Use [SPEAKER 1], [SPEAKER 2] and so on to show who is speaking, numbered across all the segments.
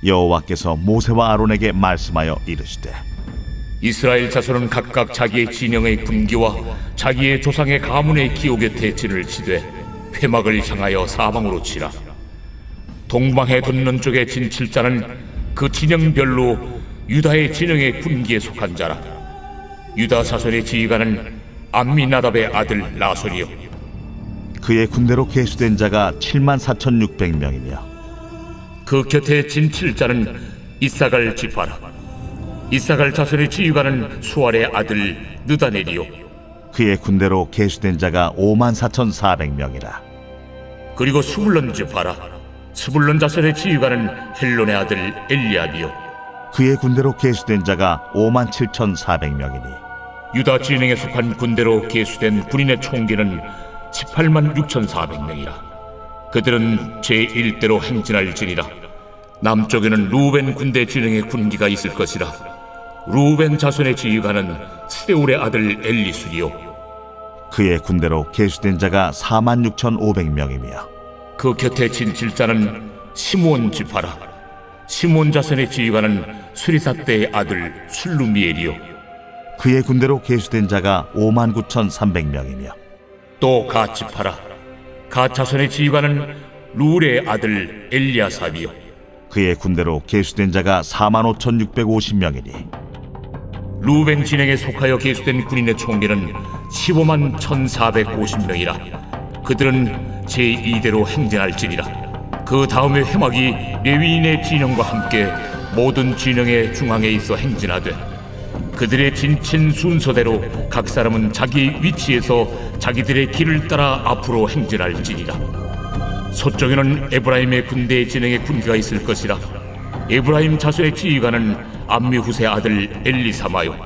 [SPEAKER 1] 여호와께서 모세와 아론에게 말씀하여 이르시되
[SPEAKER 2] 이스라엘 자손은 각각 자기의 진영의 군기와 자기의 조상의 가문의 기호 곁에 진을 치되 회막을 향하여 사방으로 치라. 동방해 돋는 쪽에 진 칠자는 그 진영별로 유다의 진영의 군기에 속한 자라. 유다 자손의 지휘관은 암미나답의 아들 나손이요,
[SPEAKER 1] 그의 군대로 계수된 자가 74,600명이며
[SPEAKER 2] 그 곁에 진 칠자는 이사갈 지파라. 이사갈 자손의 지휘관은 수알의 아들 느다넬이요,
[SPEAKER 1] 그의 군대로 계수된 자가 54,400명이라.
[SPEAKER 2] 그리고 스불론 지파라. 스불론 자손의 지휘관은 헬론의 아들 엘리압이요,
[SPEAKER 1] 그의 군대로 계수된 자가 57,400명이니
[SPEAKER 2] 유다 진영에 속한 군대로 계수된 군인의 총기는 186,400명이라. 그들은 제1대로 행진할지니라. 남쪽에는 루벤 군대 진영의 군기가 있을 것이라. 루벤 자손의 지휘관은 스데울의 아들 엘리술이요,
[SPEAKER 1] 그의 군대로 계수된 자가 46,500명이며
[SPEAKER 2] 그 곁에 진 칠자는 시므온 지파라. 시므온 자손의 지휘관은 수리사대의 아들 술루미엘이요,
[SPEAKER 1] 그의 군대로 계수된 자가 59,300명이며
[SPEAKER 2] 또 갓 지파라. 갓 자손의 지휘관은 룰의 아들 엘리아삽이요,
[SPEAKER 1] 그의 군대로 계수된 자가 45,650명이니
[SPEAKER 2] 루벤 진영에 속하여 계수된 군인의 총기는 151,450명이라. 그들은 제2대로 행진할지니라. 그 다음에 회막이 레위인의 진영과 함께 모든 진영의 중앙에 있어 행진하되 그들의 진친 순서대로 각 사람은 자기 위치에서 자기들의 길을 따라 앞으로 행진할지니라. 서쪽에는 에브라임의 군대의 진영에 군기가 있을 것이라. 에브라임 자손의 지휘관은 암미후세 아들 엘리사마요,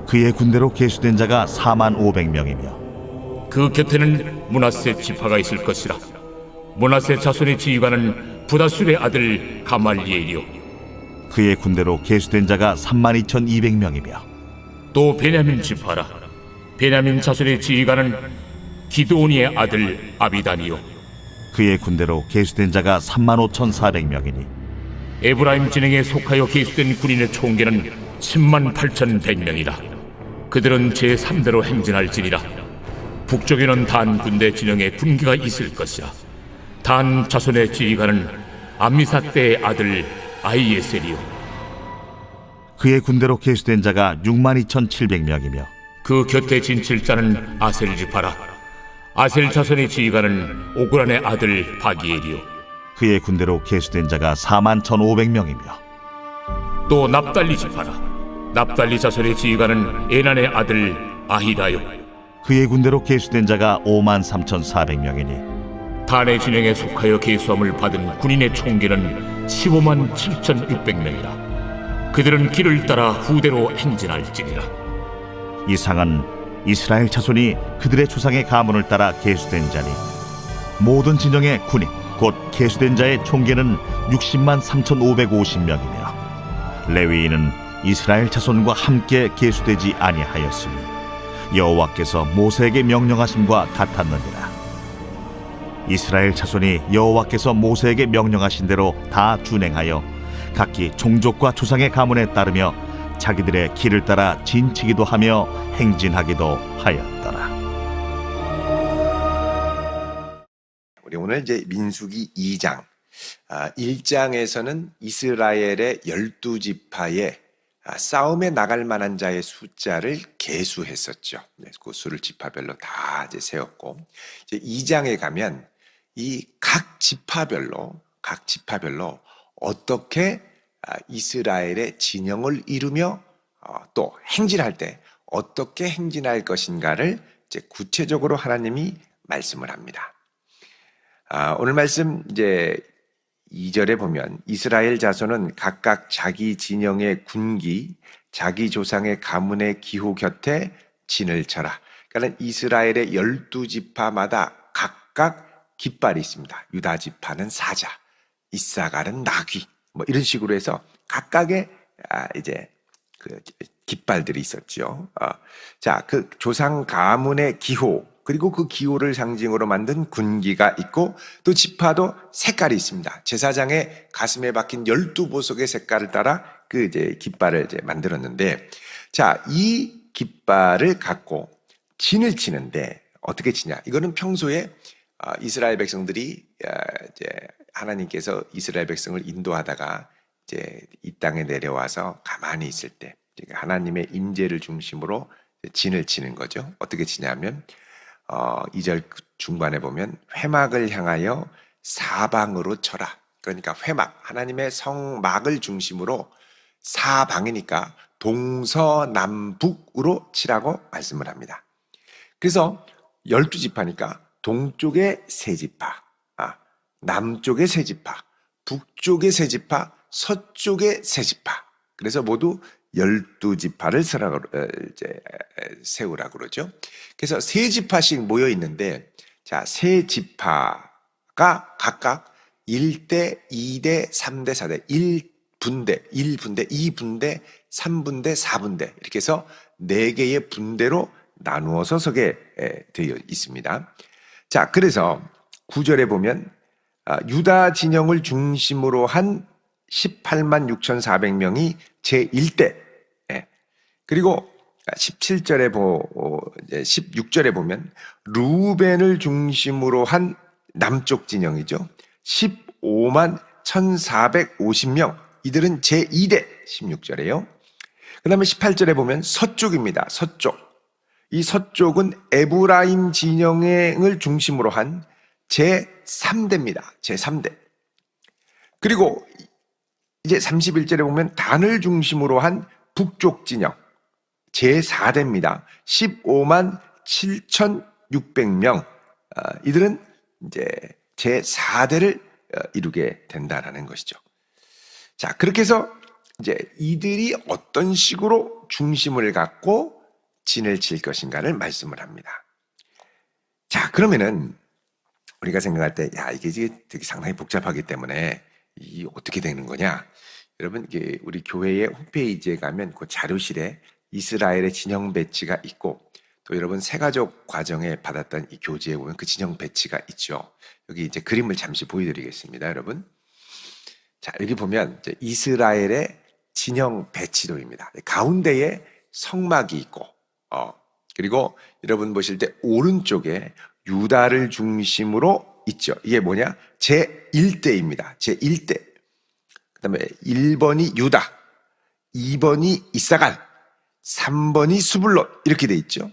[SPEAKER 1] 그의 군대로 계수된 자가 45,000명이며
[SPEAKER 2] 그 곁에는 므낫세 지파가 있을 것이라. 므낫세 자손의 지휘관은 부다술의 아들 가말리엘이요,
[SPEAKER 1] 그의 군대로 계수된 자가 32,200명이며
[SPEAKER 2] 또 베냐민 지파라. 베냐민 자손의 지휘관은 기드온이의 아들 아비단이요,
[SPEAKER 1] 그의 군대로 계수된 자가 35,400명이니
[SPEAKER 2] 에브라임 진영에 속하여 계수된 군인의 총계는 108,100명이라. 그들은 제3대로 행진할지니라. 북쪽에는 단 군대 진영에 군기가 있을 것이라. 단 자손의 지휘관은 암미사대의 아들 아이에셀이요,
[SPEAKER 1] 그의 군대로 계수된 자가 62,700명이며
[SPEAKER 2] 그 곁에 진 칠자는 아셀 지파라. 아셀 자손의 지휘관은 오그란의 아들 바기엘이요,
[SPEAKER 1] 그의 군대로 계수된 자가 41,500명이며
[SPEAKER 2] 또 납달리 지파라. 납달리 자손의 지휘관은 에난의 아들 아히라요,
[SPEAKER 1] 그의 군대로 계수된 자가 53,400명이니
[SPEAKER 2] 단의 진영에 속하여 계수함을 받은 군인의 총기는 157,600명이라. 그들은 길을 따라 후대로 행진할지니라.
[SPEAKER 1] 이상은 이스라엘 자손이 그들의 조상의 가문을 따라 계수된 자니 모든 진영의 군인 곧 계수된 자의 총계는 603,550명이며 레위인은 이스라엘 자손과 함께 계수되지 아니하였으니 여호와께서 모세에게 명령하심과 같았느니라. 이스라엘 자손이 여호와께서 모세에게 명령하신 대로 다 준행하여 각기 종족과 조상의 가문에 따르며 자기들의 길을 따라 진치기도 하며 행진하기도 하였더라.
[SPEAKER 3] 우리 오늘 이제 민수기 2장 1장에서는 이스라엘의 12지파의 싸움에 나갈 만한 자의 숫자를 계수했었죠. 그 수를 지파별로 다 이제 세웠고, 이제 2장에 가면 이 각 지파별로 어떻게 이스라엘의 진영을 이루며 또 행진할 때 어떻게 행진할 것인가를 이제 구체적으로 하나님이 말씀을 합니다. 오늘 말씀 이제 2절에 보면 이스라엘 자손은 각각 자기 진영의 군기, 자기 조상의 가문의 기호 곁에 진을 쳐라. 그러니까 이스라엘의 12지파마다 각각 깃발이 있습니다. 유다 지파는 사자, 이사갈은 나귀, 뭐 이런 식으로 해서 각각의 이제 그 깃발들이 있었죠. 자, 그 조상 가문의 기호, 그리고 그 기호를 상징으로 만든 군기가 있고 또 지파도 색깔이 있습니다. 제사장의 가슴에 박힌 12보석의 색깔을 따라 그 이제 깃발을 이제 만들었는데, 자, 이 깃발을 갖고 진을 치는데 어떻게 치냐? 이거는 평소에 이스라엘 백성들이 이제 하나님께서 이스라엘 백성을 인도하다가 이제 이 땅에 내려와서 가만히 있을 때 하나님의 임재를 중심으로 진을 치는 거죠. 어떻게 치냐면 2절 중반에 보면 회막을 향하여 사방으로 쳐라. 그러니까 회막, 하나님의 성막을 중심으로 사방이니까 동서남북으로 치라고 말씀을 합니다. 그래서 12지파니까 동쪽에 3지파, 남쪽에 3지파, 북쪽에 3지파, 서쪽에 3지파. 그래서 모두 12지파를 세우라고 그러죠. 그래서 3지파씩 모여 있는데, 자, 3지파가 각각 1대, 2대, 3대, 4대, 1분대, 1분대, 2분대, 3분대, 4분대 이렇게 해서 4개의 분대로 나누어서 서게 되어 있습니다. 자, 그래서 9절에 보면 유다 진영을 중심으로 한 18만 6,400명이 제1대, 그리고 17절에 16절에 보면 루벤을 중심으로 한 남쪽 진영이죠. 15만 1,450명, 이들은 제2대, 16절에요. 그 다음에 18절에 보면 서쪽입니다. 서쪽. 이 서쪽은 에브라임 진영을 중심으로 한 제3대입니다. 제3대. 그리고 이제 31절에 보면 단을 중심으로 한 북쪽 진영 제4대입니다. 15만 7,600명. 이들은 이제 제4대를 이루게 된다라는 것이죠. 자, 그렇게 해서 이제 이들이 어떤 식으로 중심을 갖고 진을 칠 것인가를 말씀을 합니다. 자, 그러면은 우리가 생각할 때, 야, 이게 되게 상당히 복잡하기 때문에 이 어떻게 되는 거냐? 여러분, 이게 우리 교회의 홈페이지에 가면 그 자료실에 이스라엘의 진영 배치가 있고, 또 여러분 새가족 과정에 받았던 이 교재에 보면 그 진영 배치가 있죠. 여기 이제 그림을 잠시 보여드리겠습니다, 여러분. 자, 여기 보면 이제 이스라엘의 진영 배치도입니다. 가운데에 성막이 있고, 그리고 여러분 보실 때 오른쪽에 유다를 중심으로 있죠. 이게 뭐냐? 제1대입니다. 제1대. 그 다음에 1번이 유다, 2번이 이사갈, 3번이 스불론 이렇게 돼 있죠.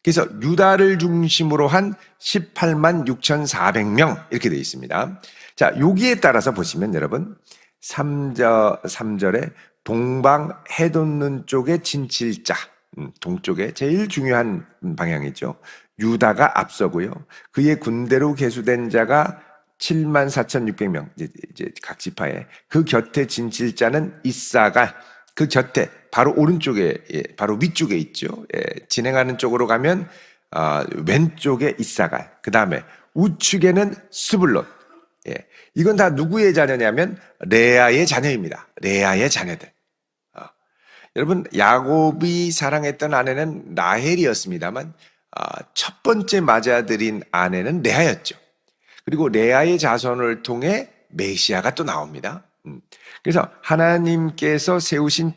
[SPEAKER 3] 그래서 유다를 중심으로 한 18만 6,400명 이렇게 돼 있습니다. 자, 여기에 따라서 보시면 여러분 3절에 동방 해돋는 쪽에 진칠자, 동쪽에 제일 중요한 방향이죠. 유다가 앞서고요. 그의 군대로 계수된 자가 74,600명, 이제 각 지파에. 그 곁에 진칠자는 이사갈, 그 곁에 바로 오른쪽에, 바로 위쪽에 있죠. 진행하는 쪽으로 가면 왼쪽에 이사갈, 그 다음에 우측에는 스불론. 이건 다 누구의 자녀냐면 레아의 자녀입니다. 레아의 자녀들. 여러분, 야곱이 사랑했던 아내는 라헬이었습니다만 첫 번째 맞아들인 아내는 레아였죠. 그리고 레아의 자손을 통해 메시아가 또 나옵니다. 그래서 하나님께서 세우신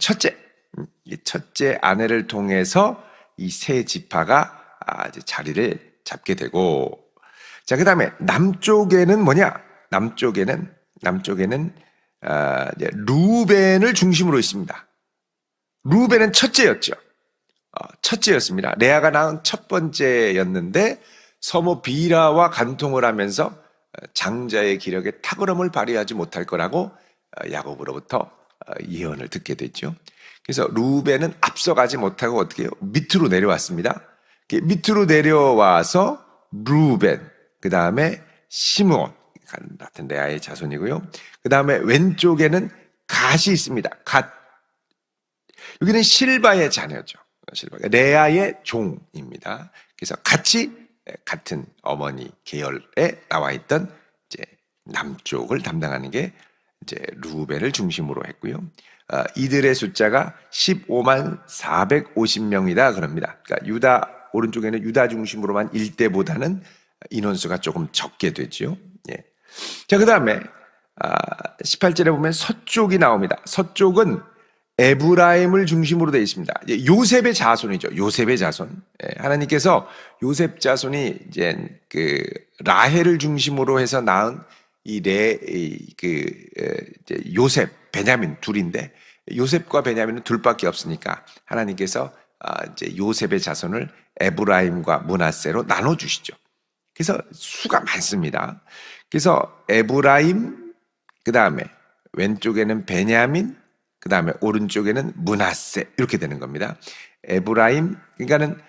[SPEAKER 3] 이 첫째 아내를 통해서 이 세 지파가 자리를 잡게 되고, 자, 그 다음에 남쪽에는 뭐냐? 남쪽에는 루벤을 중심으로 있습니다. 루벤은 첫째였죠. 첫째였습니다. 레아가 낳은 첫 번째였는데 서모 비라와 간통을 하면서 장자의 기력에 탁월함을 발휘하지 못할 거라고 야곱으로부터 예언을 듣게 됐죠. 그래서 루벤은 앞서가지 못하고 어떻게 해요? 밑으로 내려왔습니다. 밑으로 내려와서 루벤, 그 다음에 시므온 같은 레아의 자손이고요. 그 다음에 왼쪽에는 갓이 있습니다. 갓. 여기는 실바의 자녀죠. 실바가 레아의 종입니다. 그래서 같은 어머니 계열에 나와 있던 이제 남쪽을 담당하는 게 이제 루벤을 중심으로 했고요. 이들의 숫자가 15만 450명이다 그럽니다. 그러니까 유다 오른쪽에는 유다 중심으로만 1대보다는 인원수가 조금 적게 되죠. 예. 자, 그 다음에 18절에 보면 서쪽이 나옵니다. 서쪽은 에브라임을 중심으로 되어 있습니다. 요셉의 자손이죠. 요셉의 자손. 하나님께서 요셉 자손이 이제 그 라헬을 중심으로 해서 낳은 요셉, 베냐민 둘인데 요셉과 베냐민은 둘밖에 없으니까 하나님께서 이제 요셉의 자손을 에브라임과 므낫세로 나눠 주시죠. 그래서 수가 많습니다. 그래서 에브라임, 그 다음에 왼쪽에는 베냐민, 그 다음에 오른쪽에는 므낫세 이렇게 되는 겁니다. 에브라임, 그러니까는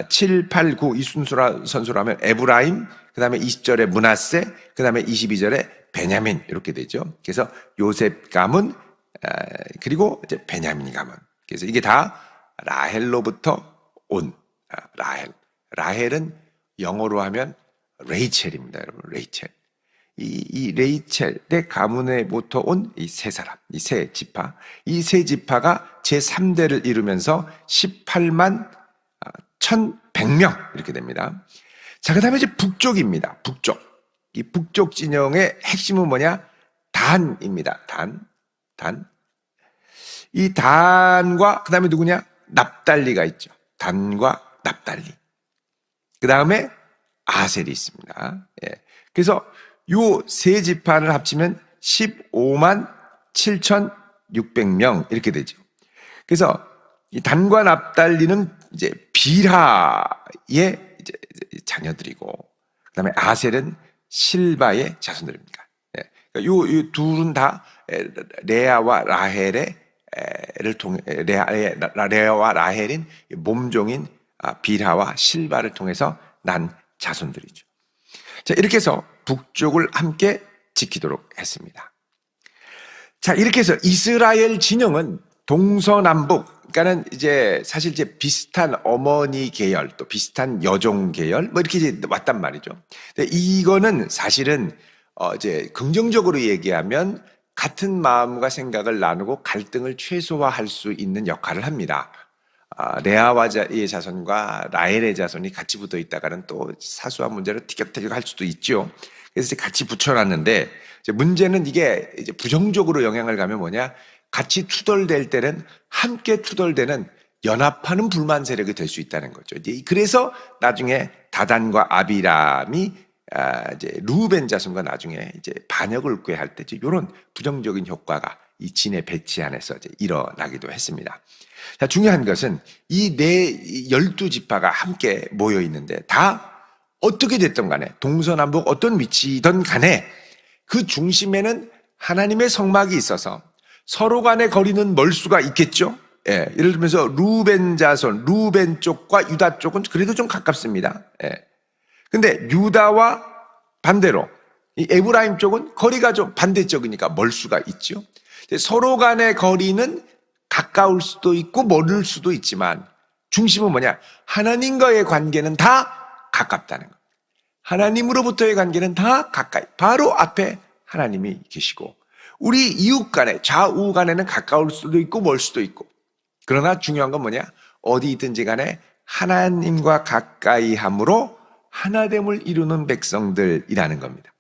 [SPEAKER 3] 7, 8, 9 이 선수로 하면 에브라임, 그 다음에 20절에 므낫세, 그 다음에 22절에 베냐민 이렇게 되죠. 그래서 요셉 가문, 그리고 이제 베냐민 가문. 그래서 이게 다 라헬로부터 온 라헬은 영어로 하면 레이첼입니다, 여러분. 레이첼. 이 레이첼의 가문에부터 온 이 세 사람, 이 세 지파, 이 세 지파가 제3대를 이루면서 18만 1,100명 이렇게 됩니다. 자, 그 다음에 이제 북쪽입니다. 북쪽. 이 북쪽 진영의 핵심은 뭐냐? 단입니다. 단. 이 단과 그 다음에 누구냐? 납달리가 있죠. 단과 납달리. 그 다음에 아셀이 있습니다. 예. 그래서 요 세 지파를 합치면 15만 7,600명 이렇게 되죠. 그래서 이 단과 납달리는 이제 빌하의 이제 자녀들이고, 그다음에 아셀은 실바의 자손들입니다. 예. 그러니까 요 둘은 다 레아와 라헬의 레아와 라헬인 몸종인 빌하와 실바를 통해서 난 자손들이죠. 자, 이렇게 해서 북쪽을 함께 지키도록 했습니다. 자, 이렇게 해서 이스라엘 진영은 동서남북, 그러니까는 이제 사실 이제 비슷한 어머니 계열, 또 비슷한 여종 계열, 뭐 이렇게 이제 왔단 말이죠. 근데 이거는 사실은 이제 긍정적으로 얘기하면 같은 마음과 생각을 나누고 갈등을 최소화할 수 있는 역할을 합니다. 레아와의 자손과 라헬의 자손이 같이 붙어 있다가는 또 사소한 문제로 티격태격할 수도 있죠. 그래서 이제 같이 붙여놨는데, 이제 문제는 이게 이제 부정적으로 영향을 가면 뭐냐? 같이 투덜댈 때는 함께 투덜대는 연합하는 불만 세력이 될 수 있다는 거죠. 그래서 나중에 다단과 아비람이 이제 루벤 자손과 나중에 이제 반역을 꾀할 때 이런 부정적인 효과가 이 진의 배치 안에서 이제 일어나기도 했습니다. 자, 중요한 것은 이 12지파가 함께 모여 있는데 다 어떻게 됐든 간에 동서남북 어떤 위치든 간에 그 중심에는 하나님의 성막이 있어서 서로 간의 거리는 멀 수가 있겠죠. 예, 예를 들면서 루벤 자손, 루벤 쪽과 유다 쪽은 그래도 좀 가깝습니다. 예. 근데 유다와 반대로 이 에브라임 쪽은 거리가 좀 반대쪽이니까 멀 수가 있죠. 서로 간의 거리는 가까울 수도 있고 멀을 수도 있지만 중심은 뭐냐? 하나님과의 관계는 다 가깝다는 것. 하나님으로부터의 관계는 다 가까이. 바로 앞에 하나님이 계시고 우리 이웃 간에 좌우 간에는 가까울 수도 있고 멀 수도 있고, 그러나 중요한 건 뭐냐? 어디 있든지 간에 하나님과 가까이 함으로 하나됨을 이루는 백성들이라는 겁니다.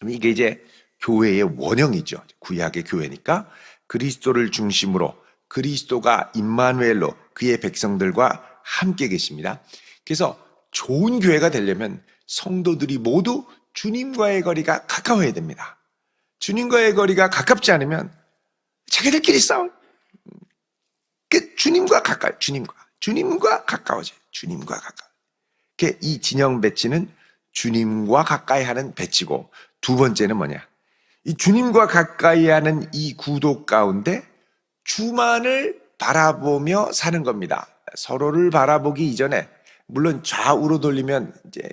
[SPEAKER 3] 이게 이제 교회의 원형이죠. 구약의 교회니까 그리스도를 중심으로 그리스도가 임마누엘로 그의 백성들과 함께 계십니다. 그래서 좋은 교회가 되려면 성도들이 모두 주님과의 거리가 가까워야 됩니다. 주님과의 거리가 가깝지 않으면 자기들끼리 싸워. 주님과 가까이, 주님과 가까워져요. 주님과 가까워. 이 진영 배치는 주님과 가까이 하는 배치고, 두 번째는 뭐냐? 이 주님과 가까이 하는 이 구도 가운데 주만을 바라보며 사는 겁니다. 서로를 바라보기 이전에, 물론 좌우로 돌리면 이제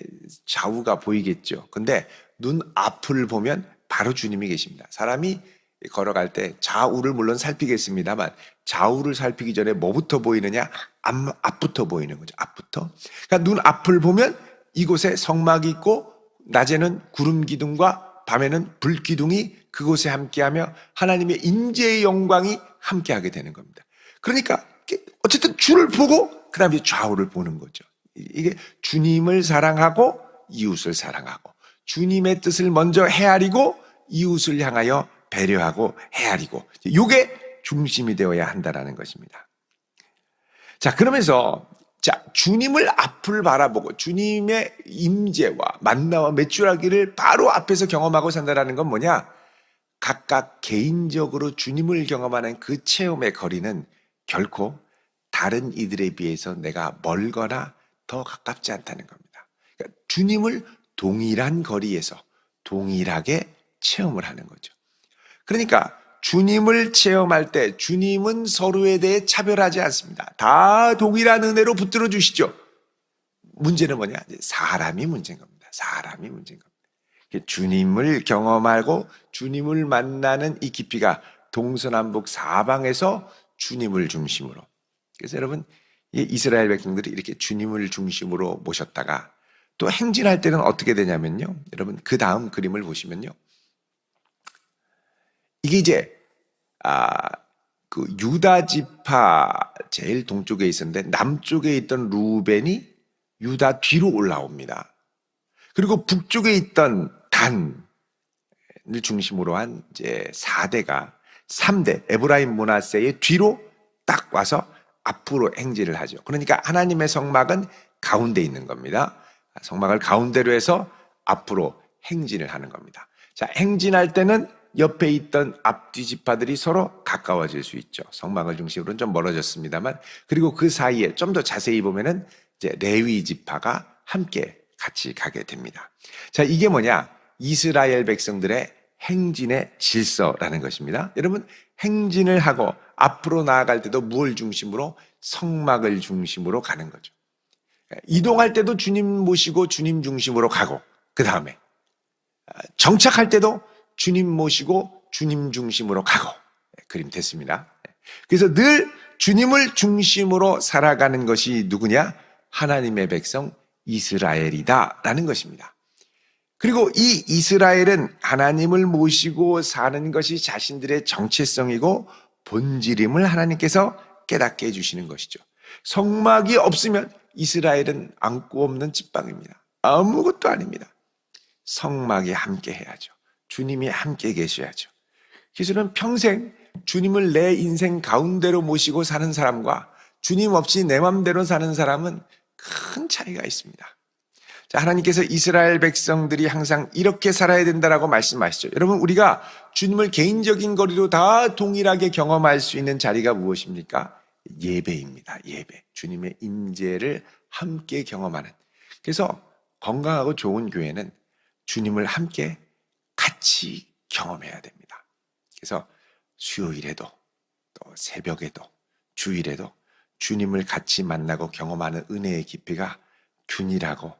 [SPEAKER 3] 좌우가 보이겠죠. 근데 눈 앞을 보면 바로 주님이 계십니다. 사람이 걸어갈 때 좌우를 물론 살피겠습니다만 좌우를 살피기 전에 뭐부터 보이느냐? 앞부터 보이는 거죠. 앞부터. 그러니까 눈 앞을 보면 이곳에 성막이 있고 낮에는 구름 기둥과 밤에는 불 기둥이 그곳에 함께하며 하나님의 임재의 영광이 함께하게 되는 겁니다. 그러니까 어쨌든 주를 보고 그 다음에 좌우를 보는 거죠. 이게 주님을 사랑하고 이웃을 사랑하고 주님의 뜻을 먼저 헤아리고 이웃을 향하여 배려하고 헤아리고 이게 중심이 되어야 한다는 것입니다. 자, 그러면서 주님을 앞을 바라보고 주님의 임재와 만나와 매출하기를 바로 앞에서 경험하고 산다는 건 뭐냐? 각각 개인적으로 주님을 경험하는 그 체험의 거리는 결코 다른 이들에 비해서 내가 멀거나 더 가깝지 않다는 겁니다. 그러니까 주님을 동일한 거리에서 동일하게 체험을 하는 거죠. 그러니까 주님을 체험할 때 주님은 서로에 대해 차별하지 않습니다. 다 동일한 은혜로 붙들어 주시죠. 문제는 뭐냐? 사람이 문제인 겁니다. 사람이 문제인 겁니다. 주님을 경험하고 주님을 만나는 이 깊이가 동서남북 사방에서 주님을 중심으로. 그래서 여러분, 이스라엘 백성들이 이렇게 주님을 중심으로 모셨다가 또 행진할 때는 어떻게 되냐면요. 여러분, 그 다음 그림을 보시면요. 이게 이제 그 유다 지파 제일 동쪽에 있었는데 남쪽에 있던 루벤이 유다 뒤로 올라옵니다. 그리고 북쪽에 있던 단을 중심으로 한 이제 3대 에브라임 므낫세의 뒤로 딱 와서 앞으로 행진을 하죠. 그러니까 하나님의 성막은 가운데 있는 겁니다. 성막을 가운데로 해서 앞으로 행진을 하는 겁니다. 자, 행진할 때는 옆에 있던 앞뒤 지파들이 서로 가까워질 수 있죠. 성막을 중심으로는 좀 멀어졌습니다만, 그리고 그 사이에 좀 더 자세히 보면은 이제 레위 지파가 함께 같이 가게 됩니다. 자, 이게 뭐냐? 이스라엘 백성들의 행진의 질서라는 것입니다. 여러분, 행진을 하고 앞으로 나아갈 때도 무엇을 중심으로? 성막을 중심으로 가는 거죠. 이동할 때도 주님 모시고 주님 중심으로 가고, 그 다음에 정착할 때도 주님 모시고 주님 중심으로 가고. 그림 됐습니다. 그래서 늘 주님을 중심으로 살아가는 것이 누구냐? 하나님의 백성 이스라엘이다 라는 것입니다. 그리고 이 이스라엘은 하나님을 모시고 사는 것이 자신들의 정체성이고 본질임을 하나님께서 깨닫게 해주시는 것이죠. 성막이 없으면 이스라엘은 안고 없는 찐빵입니다. 아무것도 아닙니다. 성막이 함께 해야죠. 주님이 함께 계셔야죠. 그래서 저는 평생 주님을 내 인생 가운데로 모시고 사는 사람과 주님 없이 내 맘대로 사는 사람은 큰 차이가 있습니다. 자, 하나님께서 이스라엘 백성들이 항상 이렇게 살아야 된다라고 말씀하시죠. 여러분, 우리가 주님을 개인적인 거리로 다 동일하게 경험할 수 있는 자리가 무엇입니까? 예배입니다. 예배. 주님의 임재를 함께 경험하는. 그래서 건강하고 좋은 교회는 주님을 함께 같이 경험해야 됩니다. 그래서 수요일에도 또 새벽에도 주일에도 주님을 같이 만나고 경험하는 은혜의 깊이가 균일하고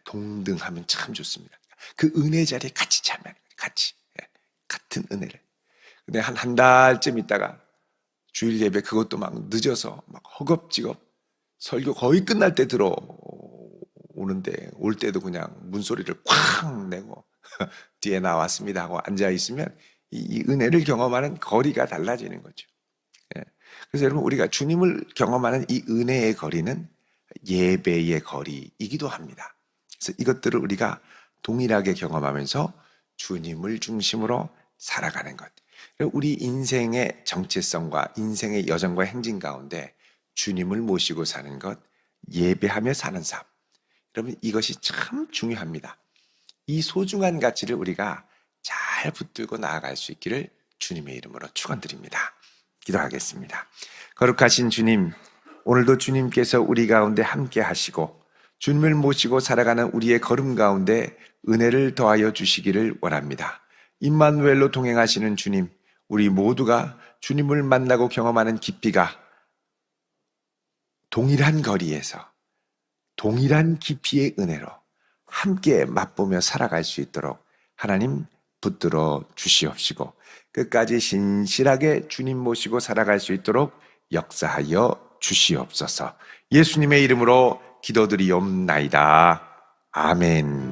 [SPEAKER 3] 동등하면 참 좋습니다. 그 은혜 자리에 같이 참여하는 거예요. 같이. 같은 은혜를. 근데 한 달쯤 있다가 주일 예배 그것도 막 늦어서 막 허겁지겁 설교 거의 끝날 때 들어오는데 올 때도 그냥 문소리를 쾅 내고 뒤에 나왔습니다 하고 앉아있으면 이 은혜를 경험하는 거리가 달라지는 거죠. 그래서 여러분, 우리가 주님을 경험하는 이 은혜의 거리는 예배의 거리이기도 합니다. 그래서 이것들을 우리가 동일하게 경험하면서 주님을 중심으로 살아가는 것. 우리 인생의 정체성과 인생의 여정과 행진 가운데 주님을 모시고 사는 것, 예배하며 사는 삶. 여러분, 이것이 참 중요합니다. 이 소중한 가치를 우리가 잘 붙들고 나아갈 수 있기를 주님의 이름으로 축원드립니다. 기도하겠습니다. 거룩하신 주님, 오늘도 주님께서 우리 가운데 함께 하시고 주님을 모시고 살아가는 우리의 걸음 가운데 은혜를 더하여 주시기를 원합니다. 임마누엘로 동행하시는 주님, 우리 모두가 주님을 만나고 경험하는 깊이가 동일한 거리에서 동일한 깊이의 은혜로 함께 맛보며 살아갈 수 있도록 하나님 붙들어 주시옵시고 끝까지 신실하게 주님 모시고 살아갈 수 있도록 역사하여 주시옵소서. 예수님의 이름으로 기도드리옵나이다. 아멘.